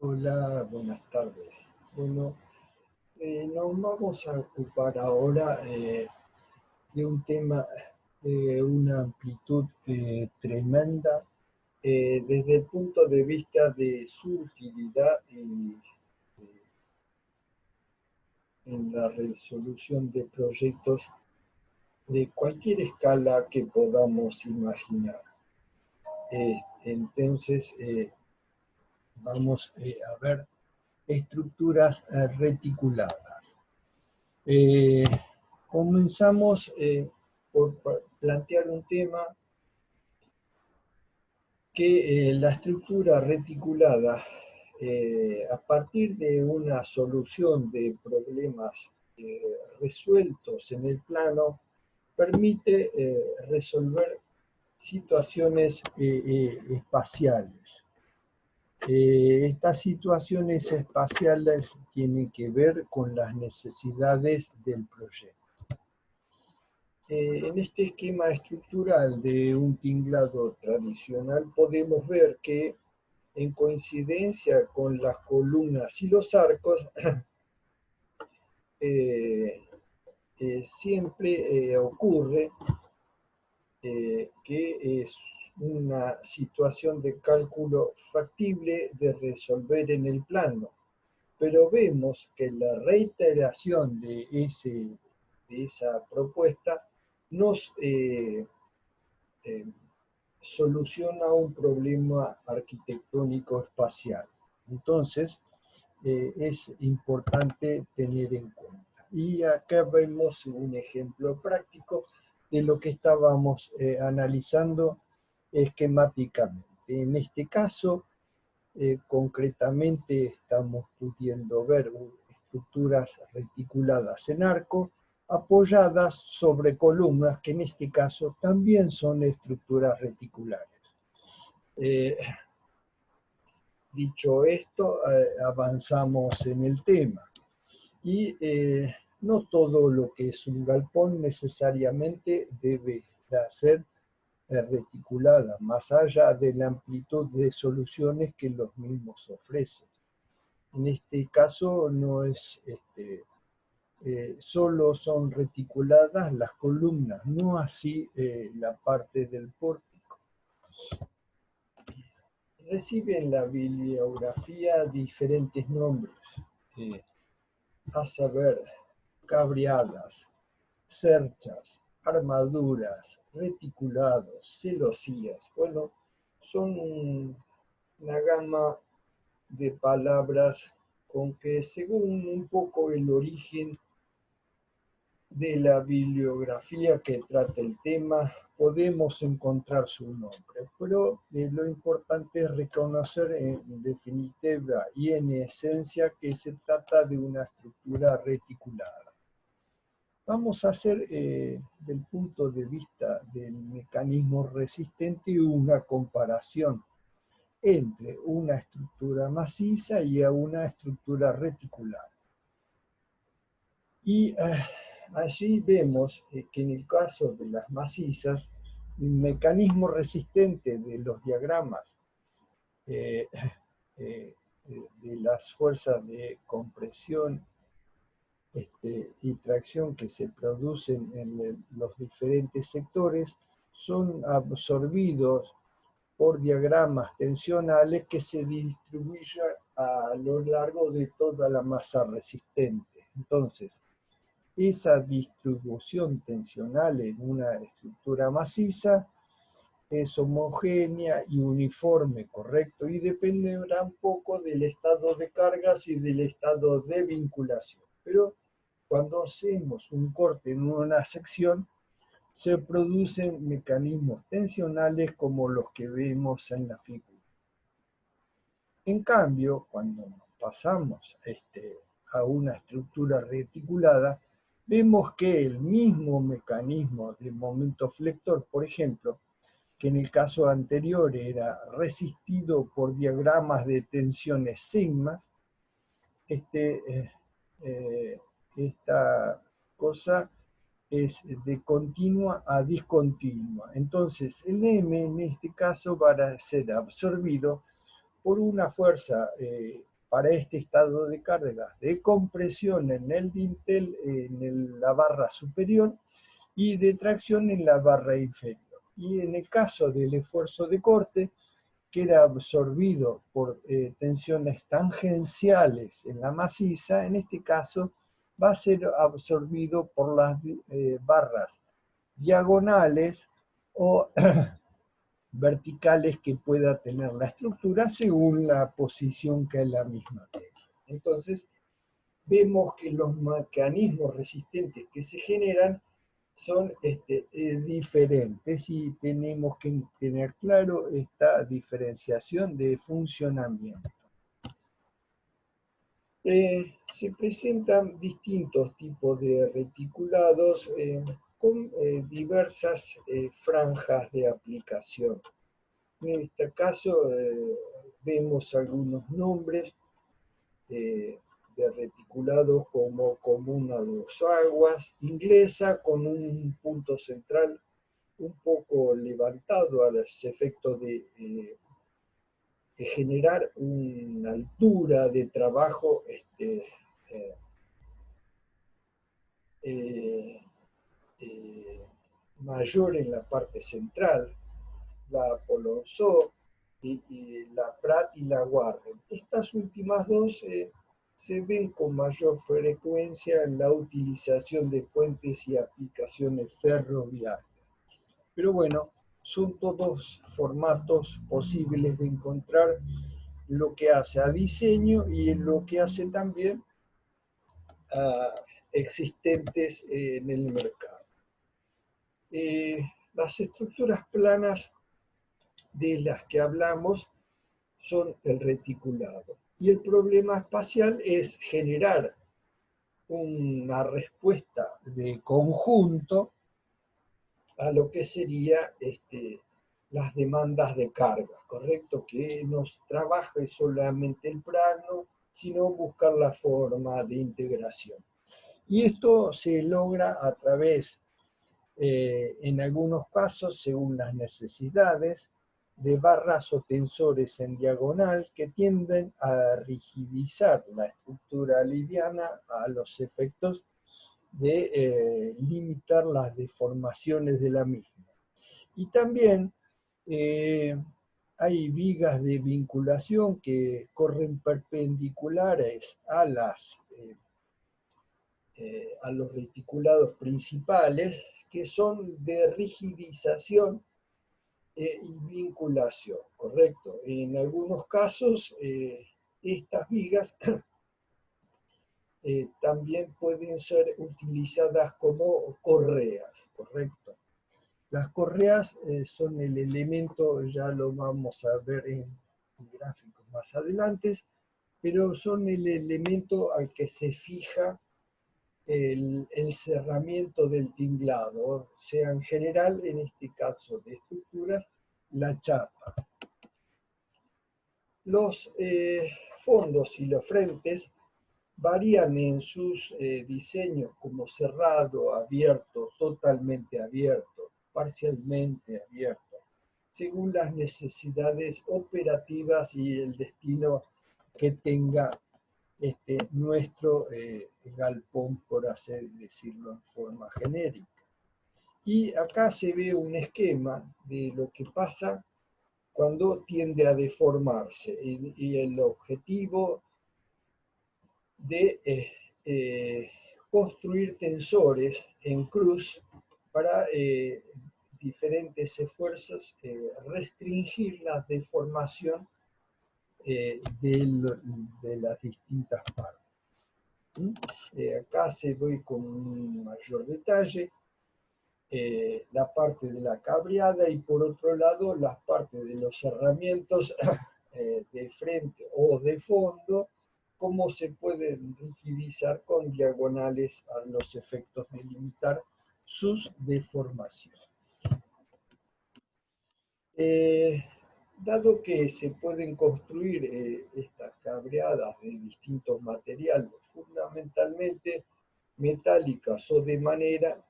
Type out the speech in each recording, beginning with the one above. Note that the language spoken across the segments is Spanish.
Hola, buenas tardes. Bueno, nos vamos a ocupar ahora de un tema de una amplitud tremenda desde el punto de vista de su utilidad en la resolución de proyectos de cualquier escala que podamos imaginar. Entonces, vamos a ver estructuras reticuladas. Comenzamos por plantear un tema que la estructura reticulada, a partir de una solución de problemas resueltos en el plano, permite resolver situaciones espaciales. Estas situaciones espaciales tienen que ver con las necesidades del proyecto. En este esquema estructural de un tinglado tradicional podemos ver que, en coincidencia con las columnas y los arcos, siempre ocurre que es una situación de cálculo factible de resolver en el plano, pero vemos que la reiteración de esa propuesta nos soluciona un problema arquitectónico espacial. Entonces, es importante tener en cuenta. Y acá vemos un ejemplo práctico de lo que estábamos analizando esquemáticamente. En este caso, concretamente estamos pudiendo ver estructuras reticuladas en arco apoyadas sobre columnas que en este caso también son estructuras reticulares. Dicho esto, avanzamos en el tema. Y no todo lo que es un galpón necesariamente debe ser reticulada, más allá de la amplitud de soluciones que los mismos ofrecen. En este caso no es solo son reticuladas las columnas, no así la parte del pórtico. Recibe en la bibliografía diferentes nombres, a saber, cabreadas, cerchas, armaduras, reticulados, celosías. Bueno, son una gama de palabras con que, según un poco el origen de la bibliografía que trata el tema, podemos encontrar su nombre, pero lo importante es reconocer en definitiva y en esencia que se trata de una estructura reticulada. Vamos a hacer, del punto de vista del mecanismo resistente, una comparación entre una estructura maciza y una estructura reticular. Y allí vemos que en el caso de las macizas, el mecanismo resistente de los diagramas de las fuerzas de compresión y tracción que se producen en los diferentes sectores son absorbidos por diagramas tensionales que se distribuyen a lo largo de toda la masa resistente. Entonces, esa distribución tensional en una estructura maciza es homogénea y uniforme, correcto, y dependerá un poco del estado de cargas y del estado de vinculación. Pero cuando hacemos un corte en una sección, se producen mecanismos tensionales como los que vemos en la figura. En cambio, cuando nos pasamos a una estructura reticulada, vemos que el mismo mecanismo de momento flector, por ejemplo, que en el caso anterior era resistido por diagramas de tensiones sigmas, esta cosa es de continua a discontinua. Entonces, el M en este caso va a ser absorbido por una fuerza para este estado de carga de compresión en el dintel, en la barra superior, y de tracción en la barra inferior. Y en el caso del esfuerzo de corte, que era absorbido por tensiones tangenciales en la maciza, en este caso va a ser absorbido por las barras diagonales o verticales que pueda tener la estructura según la posición que la misma tenga. Entonces, vemos que los mecanismos resistentes que se generan son diferentes y tenemos que tener claro esta diferenciación de funcionamiento. Se presentan distintos tipos de reticulados con diversas franjas de aplicación. En este caso vemos algunos nombres de reticulados como común a dos aguas, inglesa con un punto central un poco levantado a los efectos de generar una altura de trabajo mayor en la parte central, la Polonceau y la Pratt y la Warren. Estas últimas dos se ven con mayor frecuencia en la utilización de fuentes y aplicaciones ferroviarias. Pero bueno, son todos formatos posibles de encontrar lo que hace a diseño y lo que hace también a existentes en el mercado. Las estructuras planas de las que hablamos son el reticulado. Y el problema espacial es generar una respuesta de conjunto a lo que sería las demandas de carga, ¿correcto? Que no trabaje solamente el plano, sino buscar la forma de integración. Y esto se logra a través, en algunos casos, según las necesidades, de barras o tensores en diagonal que tienden a rigidizar la estructura liviana a los efectos de limitar las deformaciones de la misma. Y también hay vigas de vinculación que corren perpendiculares a los reticulados principales, que son de rigidización y vinculación, ¿correcto? En algunos casos, estas vigas también pueden ser utilizadas como correas, ¿correcto? Las correas son el elemento, ya lo vamos a ver en gráficos más adelante, pero son el elemento al que se fija el cerramiento del tinglado, sea en general, en este caso de estructuras, la chapa. Los fondos y los frentes varían en sus diseños como cerrado, abierto, totalmente abierto, parcialmente abierto, según las necesidades operativas y el destino que tenga nuestro galpón, por así decirlo en forma genérica. Y acá se ve un esquema de lo que pasa cuando tiende a deformarse y el objetivo de construir tensores en cruz para diferentes esfuerzos, restringir la deformación de las distintas partes. Acá se ve con un mayor detalle la parte de la cabreada y por otro lado las partes de los cerramientos de frente o de fondo, cómo se pueden rigidizar con diagonales a los efectos de limitar sus deformaciones. Dado que se pueden construir estas cabreadas de distintos materiales, fundamentalmente metálicas o de madera,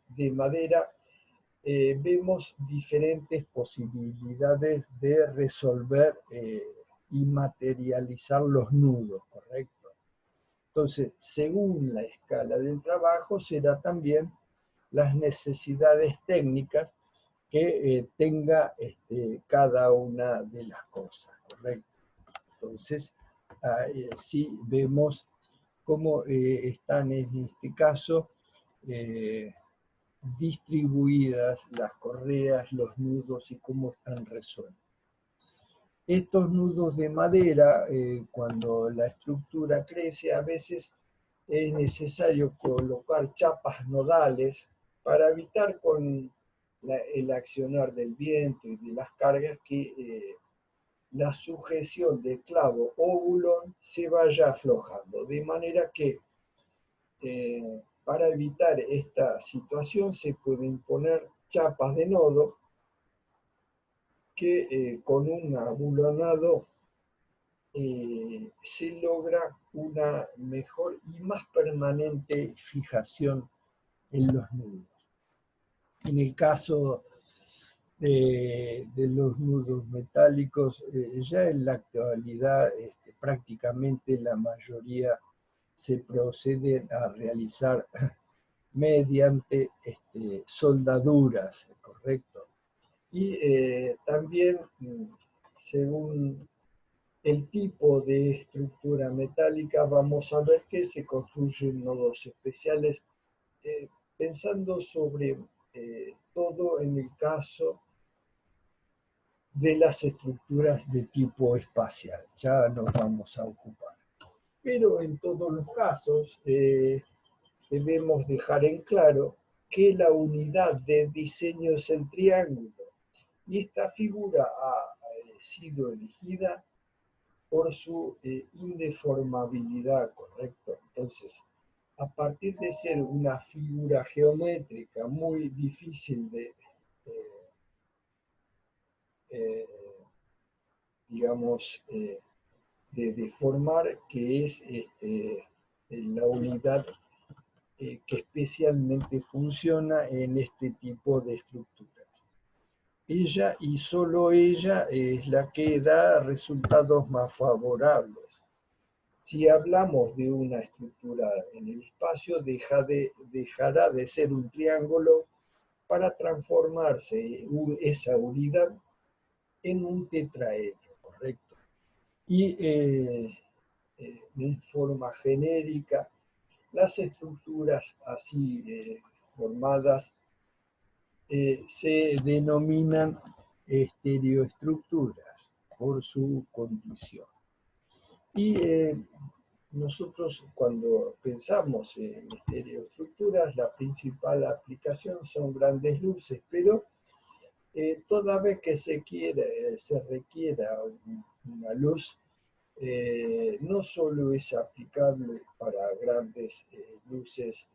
vemos diferentes posibilidades de resolver y materializar los nudos, ¿correcto? Entonces, según la escala del trabajo, será también las necesidades técnicas que tenga cada una de las cosas, ¿correcto? Entonces, sí vemos cómo están en este caso distribuidas las correas, los nudos y cómo están resueltos. Estos nudos de madera, cuando la estructura crece, a veces es necesario colocar chapas nodales para evitar con el accionar del viento y de las cargas que la sujeción de clavo o bulón se vaya aflojando, de manera que para evitar esta situación se pueden poner chapas de nodo que con un abulonado se logra una mejor y más permanente fijación en los nudos. En el caso de los nudos metálicos, ya en la actualidad prácticamente la mayoría se procede a realizar mediante soldaduras, ¿correcto? Y también, según el tipo de estructura metálica, vamos a ver que se construyen nodos especiales, pensando sobre todo en el caso de las estructuras de tipo espacial. Ya nos vamos a ocupar. Pero en todos los casos debemos dejar en claro que la unidad de diseño es el triángulo y esta figura ha sido elegida por su indeformabilidad, ¿correcto? Entonces, a partir de ser una figura geométrica muy difícil de, digamos, de deformar, que es la unidad que especialmente funciona en este tipo de estructuras. Ella y solo ella es la que da resultados más favorables. Si hablamos de una estructura en el espacio, dejará de ser un triángulo para transformarse esa unidad en un tetraedro, ¿correcto? Y en forma genérica, las estructuras así formadas se denominan estereoestructuras por su condición. Y nosotros cuando pensamos en estereoestructuras, la principal aplicación son grandes luces, pero toda vez que se requiera una luz, no solo es aplicable para grandes luces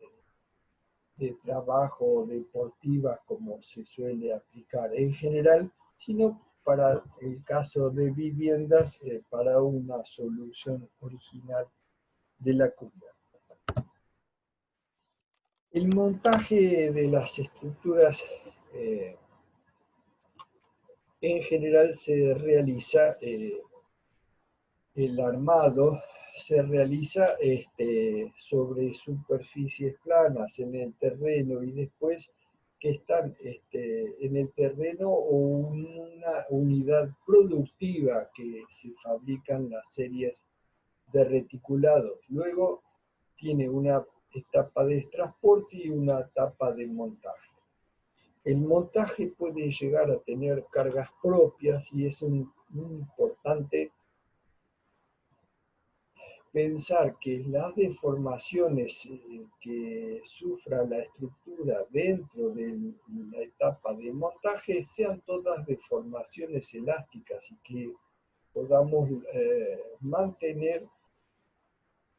de trabajo deportivas como se suele aplicar en general, sino para el caso de viviendas, para una solución original de la cubierta. El montaje de las estructuras en general se realiza, el armado se realiza sobre superficies planas en el terreno y después que están en el terreno o una unidad productiva que se fabrican las series de reticulados. Luego tiene una etapa de transporte y una etapa de montaje. El montaje puede llegar a tener cargas propias y es muy importante pensar que las deformaciones que sufra la estructura dentro de la etapa de montaje sean todas deformaciones elásticas y que podamos mantener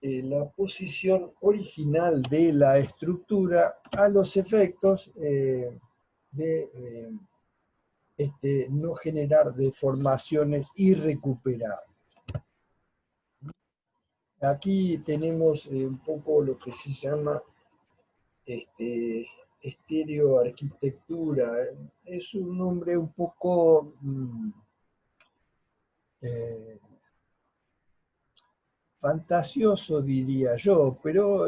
la posición original de la estructura a los efectos de no generar deformaciones irrecuperables. Aquí tenemos un poco lo que se llama estereoarquitectura. Es un nombre un poco fantasioso, diría yo, pero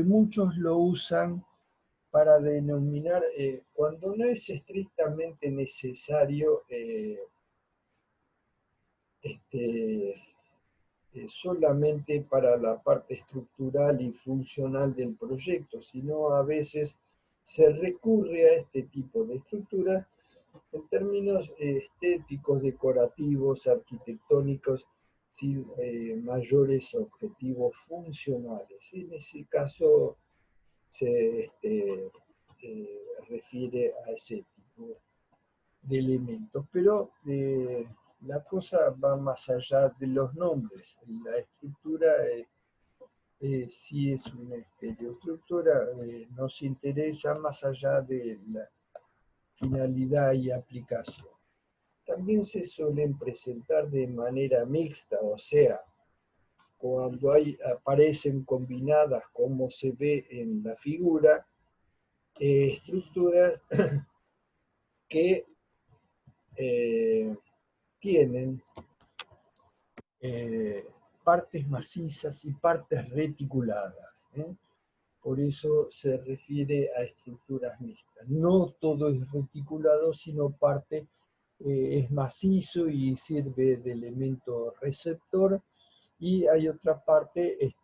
muchos lo usan para denominar, cuando no es estrictamente necesario, este, solamente para la parte estructural y funcional del proyecto, sino a veces se recurre a este tipo de estructuras en términos estéticos, decorativos, arquitectónicos, sin mayores objetivos funcionales. En ese caso se refiere a ese tipo de elementos, pero la cosa va más allá de los nombres. La estructura sí es una estereoestructura, nos interesa más allá de la finalidad y aplicación. También se suelen presentar de manera mixta, o sea, cuando aparecen combinadas, como se ve en la figura, estructuras que tienen eh, partes macizas y partes reticuladas. Por eso se refiere a estructuras mixtas. No todo es reticulado, sino parte es macizo y sirve de elemento receptor, y hay otra parte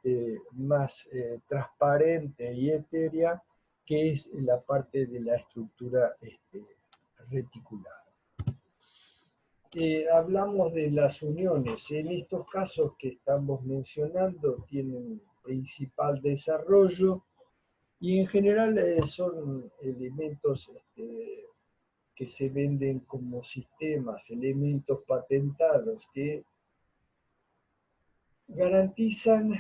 más transparente y etérea, que es la parte de la estructura reticulada. Hablamos de las uniones. En estos casos que estamos mencionando tienen principal desarrollo y en general son elementos que se venden como sistemas, elementos patentados que garantizan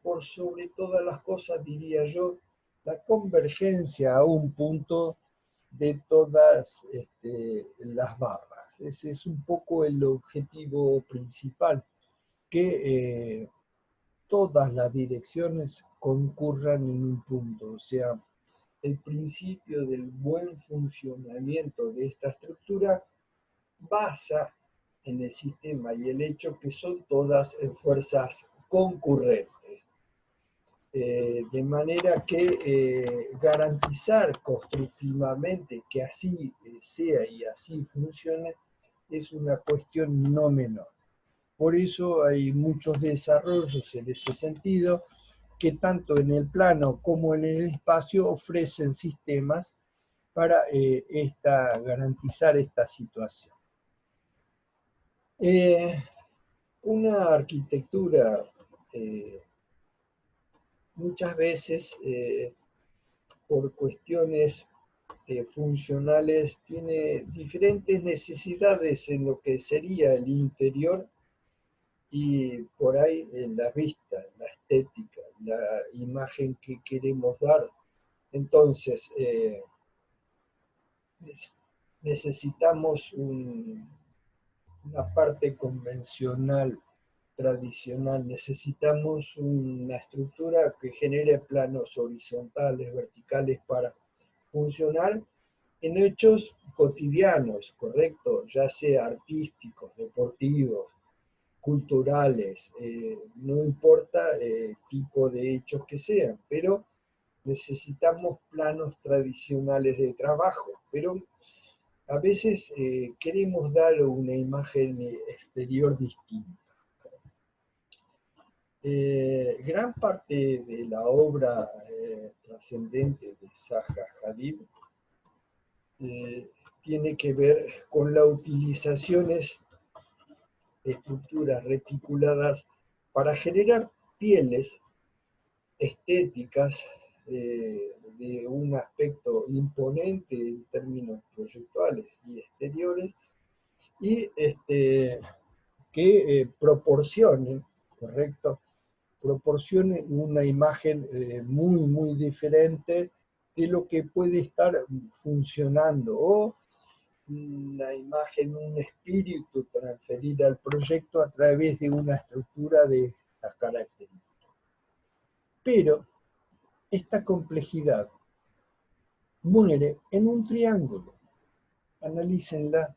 por sobre todas las cosas, diría yo, la convergencia a un punto de todas las barras. Ese es un poco el objetivo principal, que todas las direcciones concurran en un punto, o sea, el principio del buen funcionamiento de esta estructura basa en el sistema y el hecho que son todas fuerzas concurrentes. De manera que garantizar constructivamente que así sea y así funcione es una cuestión no menor. Por eso hay muchos desarrollos en ese sentido que tanto en el plano como en el espacio ofrecen sistemas para garantizar esta situación. Una arquitectura muchas veces por cuestiones funcionales tiene diferentes necesidades en lo que sería el interior y por ahí en la vista, la estética, la imagen que queremos dar. Entonces, necesitamos una parte convencional, tradicional. Necesitamos una estructura que genere planos horizontales, verticales para funcionar en hechos cotidianos, ¿correcto? Ya sea artísticos, deportivos, culturales, no importa el tipo de hechos que sean, pero necesitamos planos tradicionales de trabajo, pero a veces queremos dar una imagen exterior distinta. Gran parte de la obra trascendente de Zaha Hadid tiene que ver con la utilización de estructuras reticuladas para generar pieles estéticas de un aspecto imponente en términos proyectuales y exteriores, y que proporcionen, ¿correcto? Proporcionen una imagen muy diferente de lo que puede estar funcionando, o una imagen, un espíritu transferido al proyecto a través de una estructura de estas características. Pero esta complejidad muere en un triángulo. Analícenla.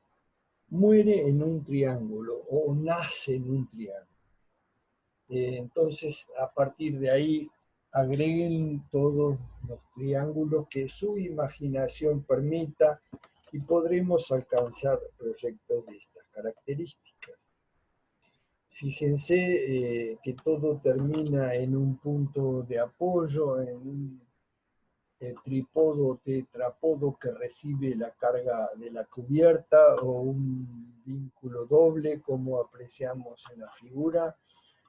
Muere en un triángulo o nace en un triángulo. Entonces, a partir de ahí, agreguen todos los triángulos que su imaginación permita y podremos alcanzar proyectos de estas características. Fíjense que todo termina en un punto de apoyo, en un trípodo o tetrapodo que recibe la carga de la cubierta o un vínculo doble, como apreciamos en la figura,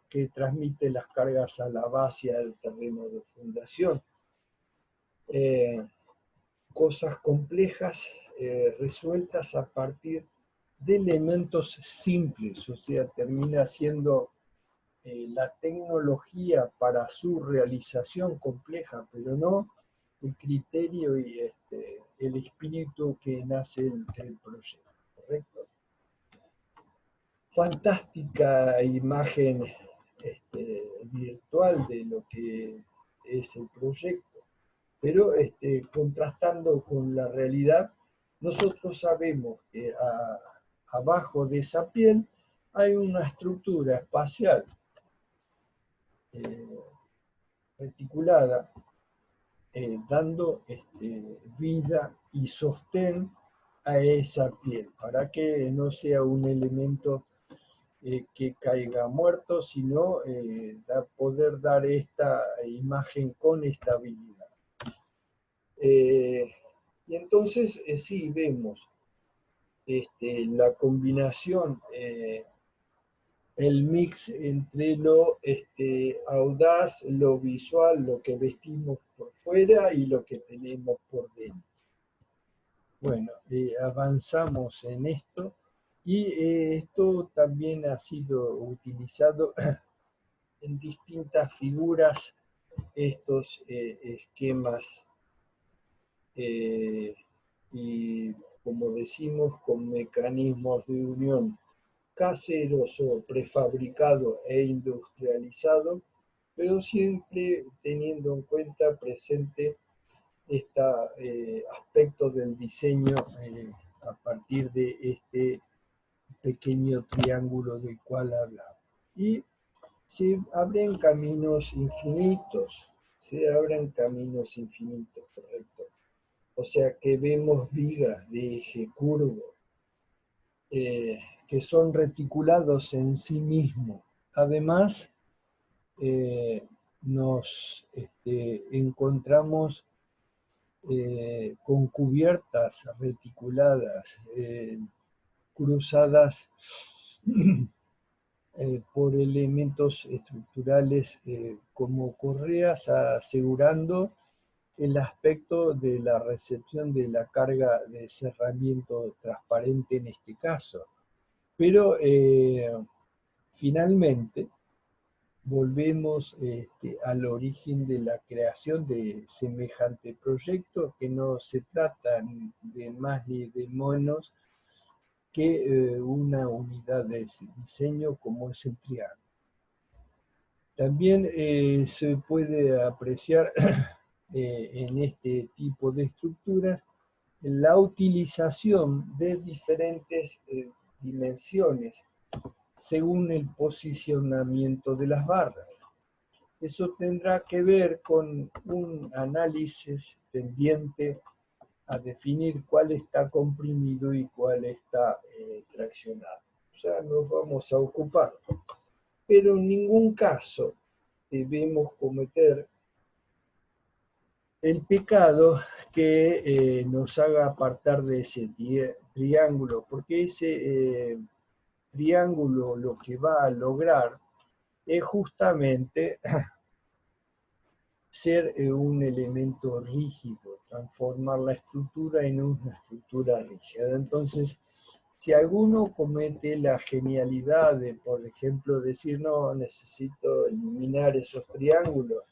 que transmite las cargas a la base del terreno de fundación. Cosas complejas resueltas a partir de elementos simples, o sea, termina siendo la tecnología para su realización compleja, pero no el criterio y el espíritu que nace el proyecto, ¿correcto? Fantástica imagen virtual de lo que es el proyecto, pero contrastando con la realidad, nosotros sabemos que abajo de esa piel hay una estructura espacial reticulada, dando vida y sostén a esa piel, para que no sea un elemento que caiga muerto, sino poder dar esta imagen con estabilidad. Y entonces sí vemos la combinación, el mix entre lo audaz, lo visual, lo que vestimos por fuera y lo que tenemos por dentro. Bueno, avanzamos en esto y esto también ha sido utilizado en distintas figuras, estos esquemas y, como decimos, con mecanismos de unión caseros o prefabricado e industrializado, pero siempre teniendo en cuenta presente este aspecto del diseño a partir de este pequeño triángulo del cual hablaba. Y se abren caminos infinitos, correcto. O sea que vemos vigas de eje curvo, que son reticulados en sí mismos. Además, nos encontramos con cubiertas reticuladas, cruzadas por elementos estructurales como correas, asegurando el aspecto de la recepción de la carga de cerramiento transparente en este caso. Pero finalmente volvemos al origen de la creación de semejante proyecto, que no se trata de más ni de menos que una unidad de diseño como es el triángulo. También se puede apreciar en este tipo de estructuras la utilización de diferentes dimensiones según el posicionamiento de las barras. Eso tendrá que ver con un análisis tendiente a definir cuál está comprimido y cuál está traccionado. Ya nos vamos a ocupar. Pero en ningún caso debemos cometer el pecado que nos haga apartar de ese triángulo, porque ese triángulo lo que va a lograr es justamente ser un elemento rígido, transformar la estructura en una estructura rígida. Entonces, si alguno comete la genialidad de, por ejemplo, decir, no, necesito eliminar esos triángulos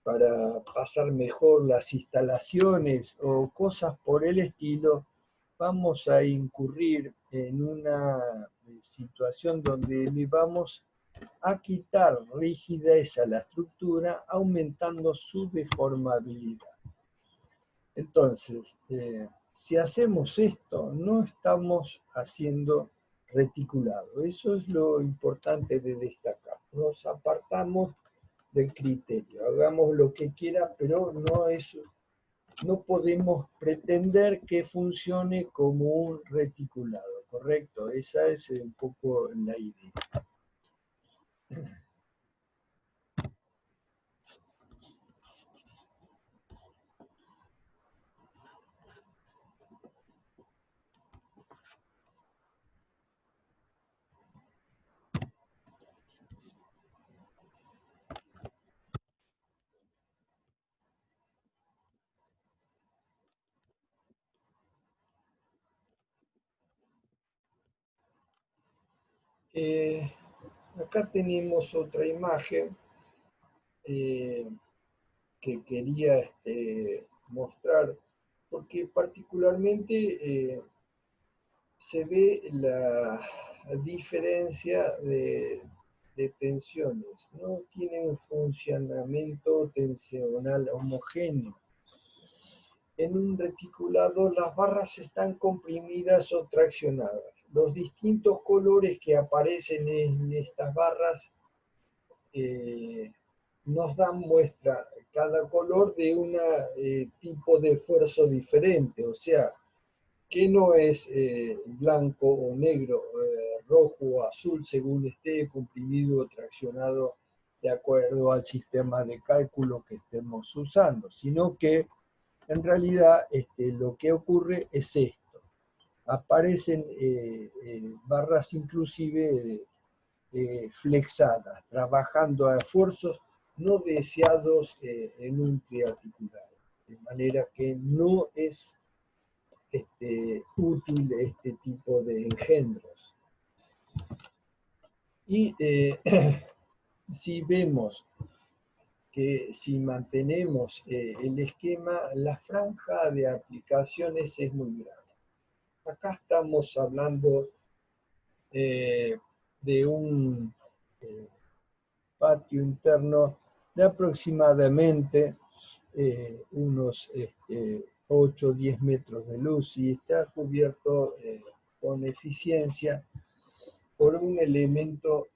para pasar mejor las instalaciones o cosas por el estilo, vamos a incurrir en una situación donde le vamos a quitar rigidez a la estructura, aumentando su deformabilidad. Entonces, si hacemos esto, no estamos haciendo reticulado. Eso es lo importante de destacar. nos apartamos del criterio. Hagamos lo que quiera, pero no podemos pretender que funcione como un reticulado, ¿correcto? Esa es un poco la idea. Acá tenemos otra imagen que quería mostrar, porque particularmente se ve la diferencia de tensiones, no tiene un funcionamiento tensional homogéneo. En un reticulado las barras están comprimidas o traccionadas. Los distintos colores que aparecen en estas barras nos dan muestra cada color de un tipo de esfuerzo diferente, o sea, que no es blanco o negro, rojo o azul, según esté comprimido o traccionado de acuerdo al sistema de cálculo que estemos usando, sino que en realidad lo que ocurre es esto. Aparecen barras inclusive flexadas, trabajando a esfuerzos no deseados en un triarticular. De manera que no es útil este tipo de engendros. Y si vemos que si mantenemos el esquema, la franja de aplicaciones es muy grande. Acá estamos hablando de un patio interno de aproximadamente unos 8 o 10 metros de luz y está cubierto con eficiencia por un elemento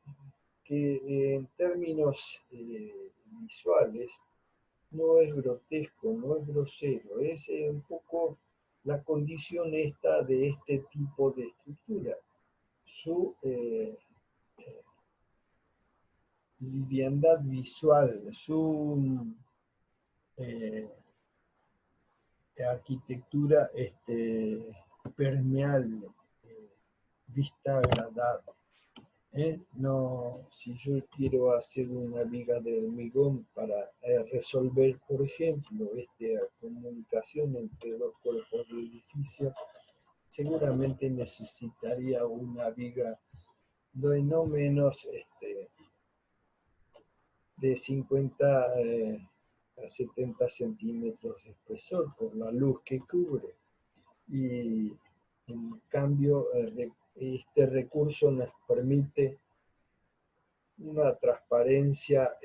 que en términos visuales no es grotesco, no es grosero, es un poco la condición esta de este tipo de estructura. Su liviandad visual, su arquitectura permeable, vista agradable. No, si yo quiero hacer una viga de hormigón para resolver, por ejemplo, esta comunicación entre dos cuerpos de edificio, seguramente necesitaría una viga de no menos de 50 a 70 centímetros de espesor por la luz que cubre. Y en cambio, este recurso nos permite una transparencia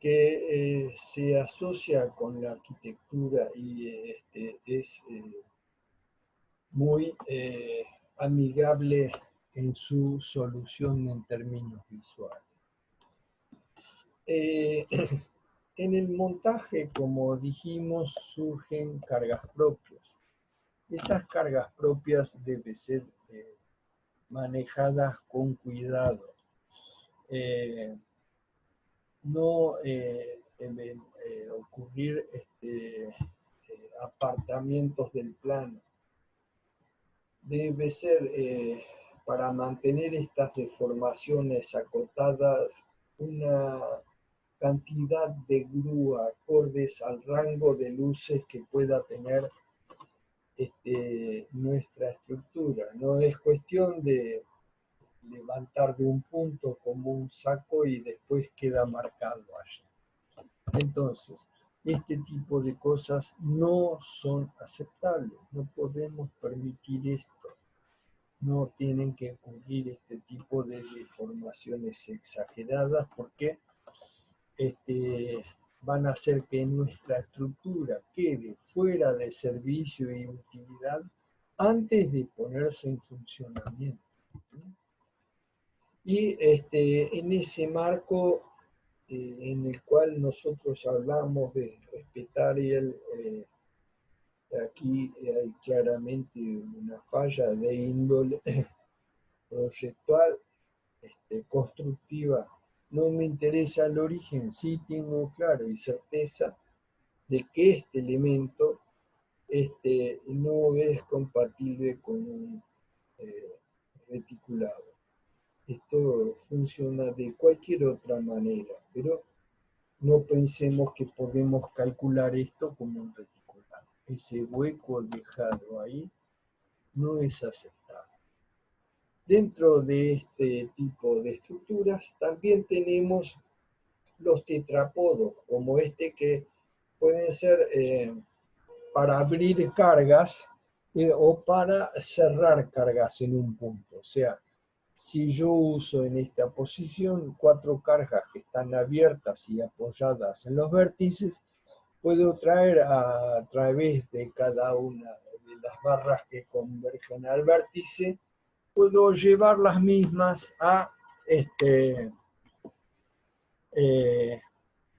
que se asocia con la arquitectura y es muy amigable en su solución en términos visuales. En el montaje, como dijimos, surgen cargas propias. Esas cargas propias deben ser manejadas con cuidado. No deben ocurrir apartamientos del plano. Debe ser, para mantener estas deformaciones acotadas, una cantidad de grúa acordes al rango de luces que pueda tener nuestra estructura. No es cuestión de levantar de un punto como un saco y después queda marcado allí. Entonces, este tipo de cosas no son aceptables, no podemos permitir esto. No tienen que ocurrir este tipo de deformaciones exageradas porque van a hacer que nuestra estructura quede fuera de servicio y utilidad antes de ponerse en funcionamiento. Y en ese marco en el cual nosotros hablamos de respetar aquí hay claramente una falla de índole proyectual, constructiva. No me interesa el origen, sí tengo claro y certeza de que este elemento no es compatible con un eh, reticulado. Esto funciona de cualquier otra manera, pero no pensemos que podemos calcular esto como un reticulado. Ese hueco dejado ahí no es aceptable. Dentro de este tipo de estructuras también tenemos los tetrapodos, como este que pueden ser para abrir cargas o para cerrar cargas en un punto. O sea, si yo uso en esta posición 4 cargas que están abiertas y apoyadas en los vértices, puedo traer a través de cada una de las barras que convergen al vértice, puedo llevar las mismas eh,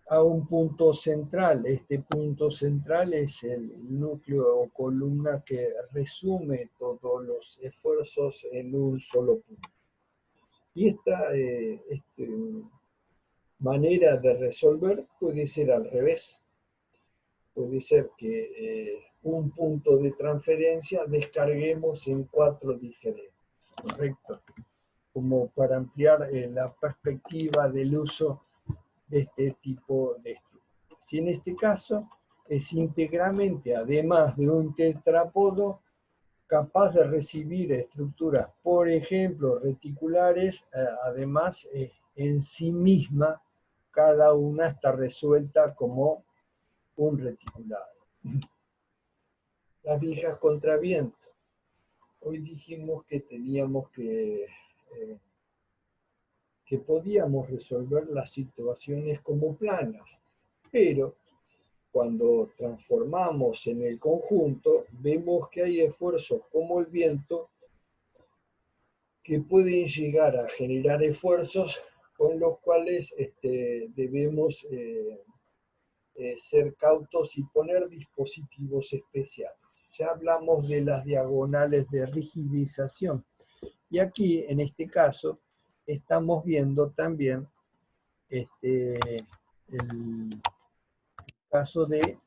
a un punto central. Este punto central es el núcleo o columna que resume todos los esfuerzos en un solo punto. Y esta manera de resolver puede ser al revés. Puede ser que un punto de transferencia descarguemos en 4 diferentes, ¿correcto? Como para ampliar la perspectiva del uso de este tipo de estructuras. Y en este caso es íntegramente, además de un tetrápodo, capaz de recibir estructuras, por ejemplo, reticulares, además en sí misma, cada una está resuelta como un reticulado. Las vigas contra viento. Hoy dijimos que teníamos que podíamos resolver las situaciones como planas, pero cuando transformamos en el conjunto, vemos que hay esfuerzos como el viento que pueden llegar a generar esfuerzos con los cuales debemos ser cautos y poner dispositivos especiales. Ya hablamos de las diagonales de rigidización. Y aquí, en este caso, estamos viendo también el caso de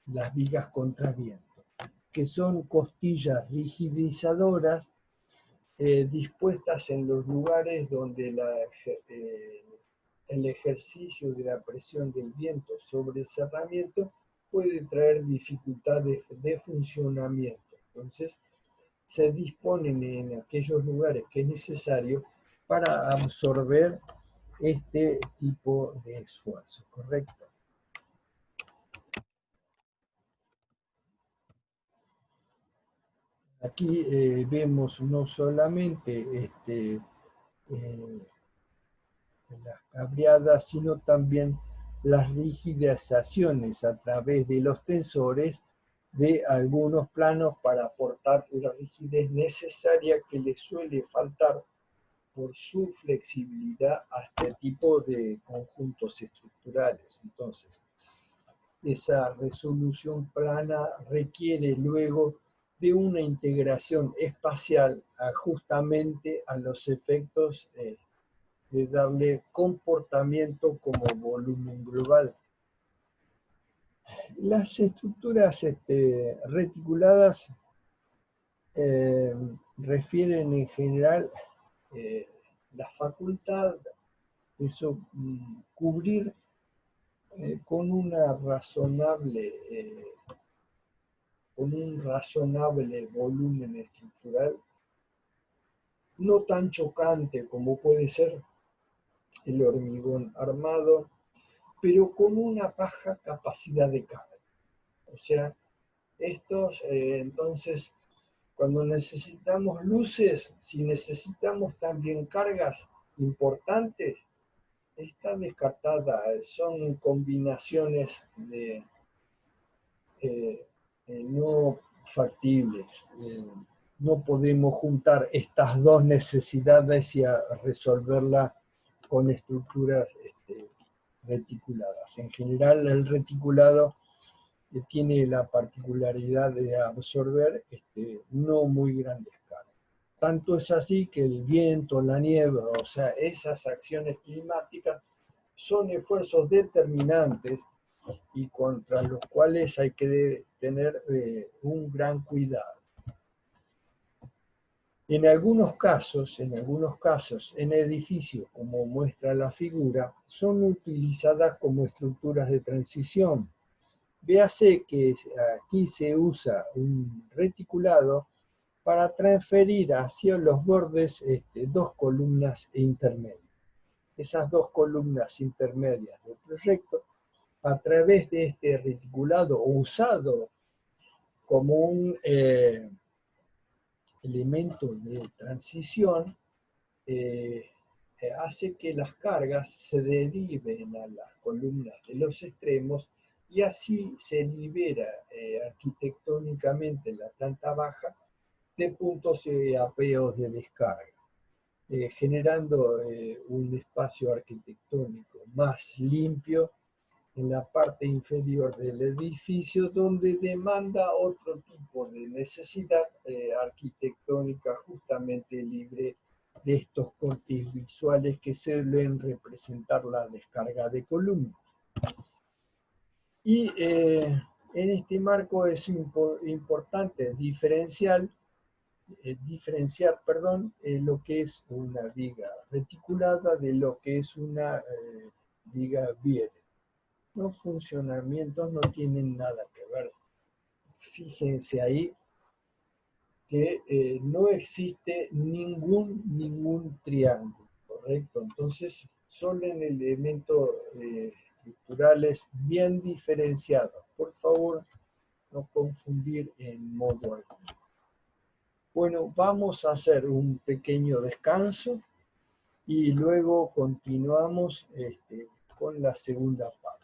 las vigas contra viento, que son costillas rigidizadoras dispuestas en los lugares donde el ejercicio de la presión del viento sobre el cerramiento puede traer dificultades de funcionamiento. Entonces, se disponen en aquellos lugares que es necesario para absorber este tipo de esfuerzo, ¿correcto? Aquí vemos no solamente las cabreadas, sino también las rigidizaciones a través de los tensores de algunos planos para aportar la rigidez necesaria que les suele faltar por su flexibilidad a este tipo de conjuntos estructurales. Entonces, esa resolución plana requiere luego de una integración espacial justamente a los efectos de darle comportamiento como volumen global. Las estructuras reticuladas refieren en general la facultad de cubrir con un razonable volumen estructural, no tan chocante como puede ser el hormigón armado, pero con una baja capacidad de carga. O sea, entonces, cuando necesitamos luces, si necesitamos también cargas importantes, está descartada, son combinaciones no factibles. no podemos juntar estas dos necesidades y resolverlas con estructuras reticuladas. En general, el reticulado tiene la particularidad de absorber no muy grandes cargas. Tanto es así que el viento, la nieve, o sea, esas acciones climáticas son esfuerzos determinantes y contra los cuales hay que tener un gran cuidado. En algunos casos, en edificios, como muestra la figura, son utilizadas como estructuras de transición. Véase que aquí se usa un reticulado para transferir hacia los bordes dos columnas intermedias. Esas dos columnas intermedias del proyecto, a través de este reticulado usado como un elemento de transición, hace que las cargas se deriven a las columnas de los extremos y así se libera arquitectónicamente en la planta baja de puntos apeos de descarga, generando un espacio arquitectónico más limpio en la parte inferior del edificio, donde demanda otro tipo de necesidad arquitectónica justamente libre de estos cortes visuales que suelen representar la descarga de columnas. Y en este marco es importante diferenciar lo que es una viga reticulada de lo que es una viga Biele. Los funcionamientos no tienen nada que ver. Fíjense ahí que no existe ningún triángulo, ¿correcto? Entonces son elementos estructurales bien diferenciados. Por favor, no confundir en modo alguno. Bueno, vamos a hacer un pequeño descanso y luego continuamos con la segunda parte.